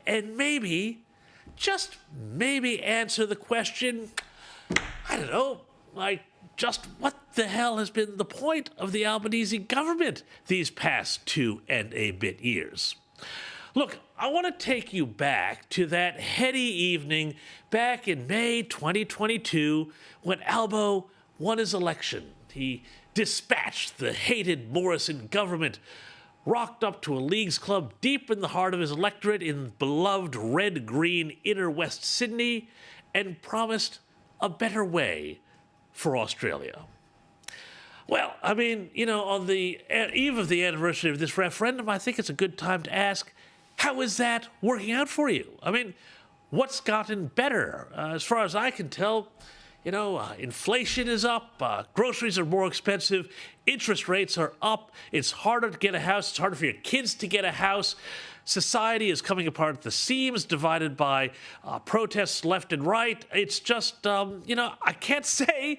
and maybe, just maybe answer the question, I don't know, like, just what the hell has been the point of the Albanese government these past 2 and a bit years? Look, I want to take you back to that heady evening back in May 2022 when Albo won his election. He dispatched the hated Morrison government, rocked up to a leagues club deep in the heart of his electorate in beloved red-green inner West Sydney, and promised a better way for Australia. Well, I mean, you know, on the eve of the anniversary of this referendum, I think it's a good time to ask, how is that working out for you? I mean, what's gotten better? As far as I can tell, you know, inflation is up, groceries are more expensive, interest rates are up, it's harder to get a house, it's harder for your kids to get a house, society is coming apart at the seams, divided by protests left and right. It's just, you know, I can't say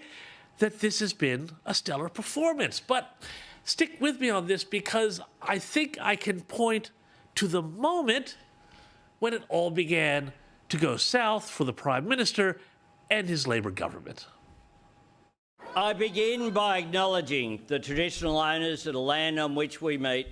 that this has been a stellar performance, but stick with me on this because I think I can point to the moment when it all began to go south for the Prime Minister and his Labor government. I begin by acknowledging the traditional owners of the land on which we meet.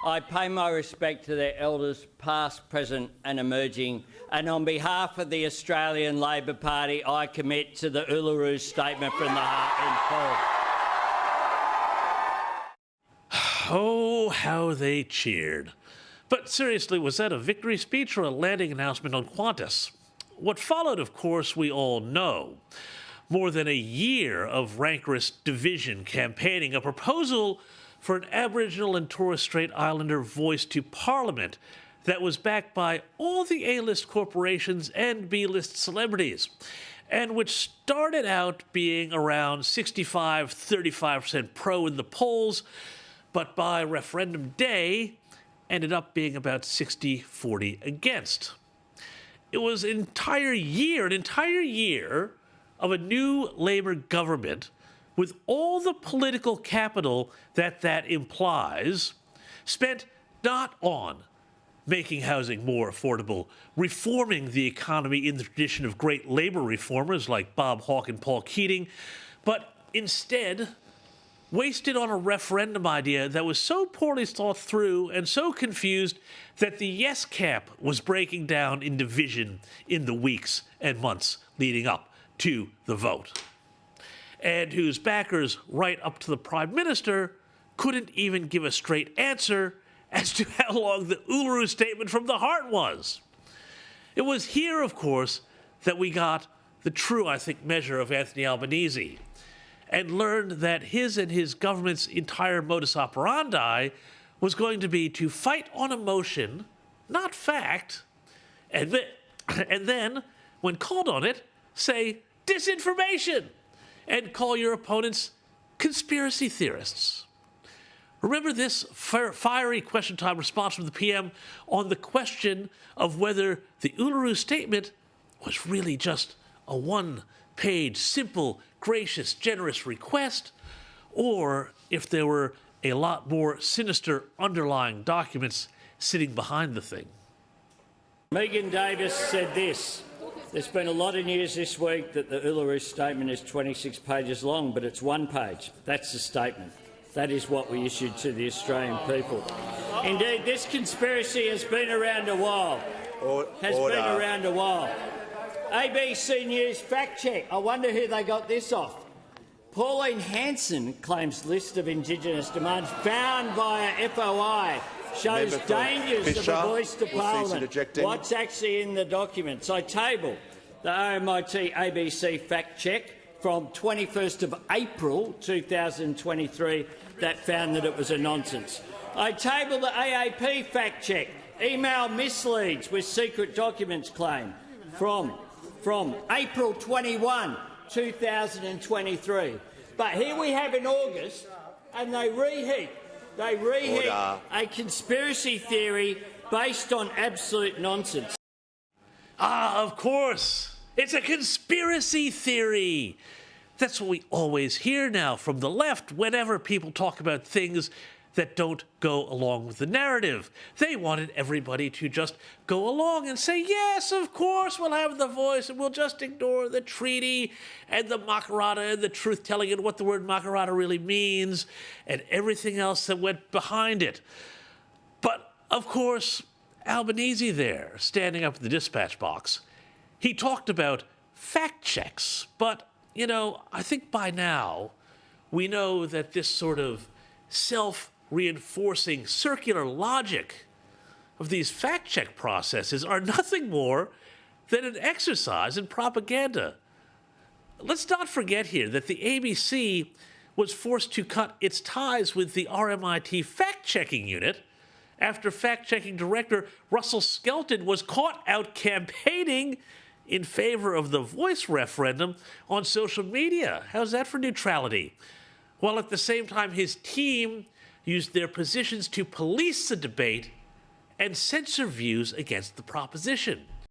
I pay my respect to their elders, past, present and emerging, and on behalf of the Australian Labor Party, I commit to the Uluru Statement from the Heart in full. Oh, how they cheered. But seriously, was that a victory speech or a landing announcement on Qantas? What followed, of course, we all know. More than a year of rancorous division campaigning, a proposal for an Aboriginal and Torres Strait Islander voice to Parliament that was backed by all the A-list corporations and B-list celebrities, and which started out being around 65-35% pro in the polls, but by referendum day ended up being about 60-40 against. It was an entire year of a new Labor government with all the political capital that implies, spent not on making housing more affordable, reforming the economy in the tradition of great labor reformers like Bob Hawke and Paul Keating, but instead wasted on a referendum idea that was so poorly thought through and so confused that the yes camp was breaking down in division in the weeks and months leading up to the vote, and whose backers, right up to the Prime Minister, couldn't even give a straight answer as to how long the Uluru Statement from the Heart was. It was here, of course, that we got the true, I think, measure of Anthony Albanese, and learned that his and his government's entire modus operandi was going to be to fight on emotion, not fact, and then, when called on it, say disinformation, and call your opponents conspiracy theorists. Remember this fiery question time response from the PM on the question of whether the Uluru Statement was really just a one-page, simple, gracious, generous request, or if there were a lot more sinister underlying documents sitting behind the thing. Megan Davis said this: "There's been a lot of news this week that the Uluru Statement is 26 pages long, but it's one page. That's the statement. That is what we issued to the Australian people." Indeed, this conspiracy has been around a while. ABC News fact check. I wonder who they got this off. Pauline Hanson claims list of Indigenous demands found via FOI shows dangers of a voice to Parliament. What's actually in the documents? I table the RMIT ABC fact check from 21st of April 2023 that found that it was a nonsense. I table the AAP fact check, email misleads with secret documents claim from April 21, 2023. But here we have in August, and they reheat a conspiracy theory based on absolute nonsense. Ah, of course. It's a conspiracy theory. That's what we always hear now from the left whenever people talk about things that don't go along with the narrative. They wanted everybody to just go along and say, yes, of course, we'll have the voice and we'll just ignore the treaty and the Makarrata and the truth-telling and what the word Makarrata really means and everything else that went behind it. But, of course, Albanese there, standing up at the dispatch box, he talked about fact checks. But, you know, I think by now we know that this sort of self-reinforcing circular logic of these fact-check processes are nothing more than an exercise in propaganda. Let's not forget here that the ABC was forced to cut its ties with the RMIT fact-checking unit after fact-checking director Russell Skelton was caught out campaigning in favor of the voice referendum on social media. How's that for neutrality? While at the same time his team used their positions to police the debate and censor views against the proposition.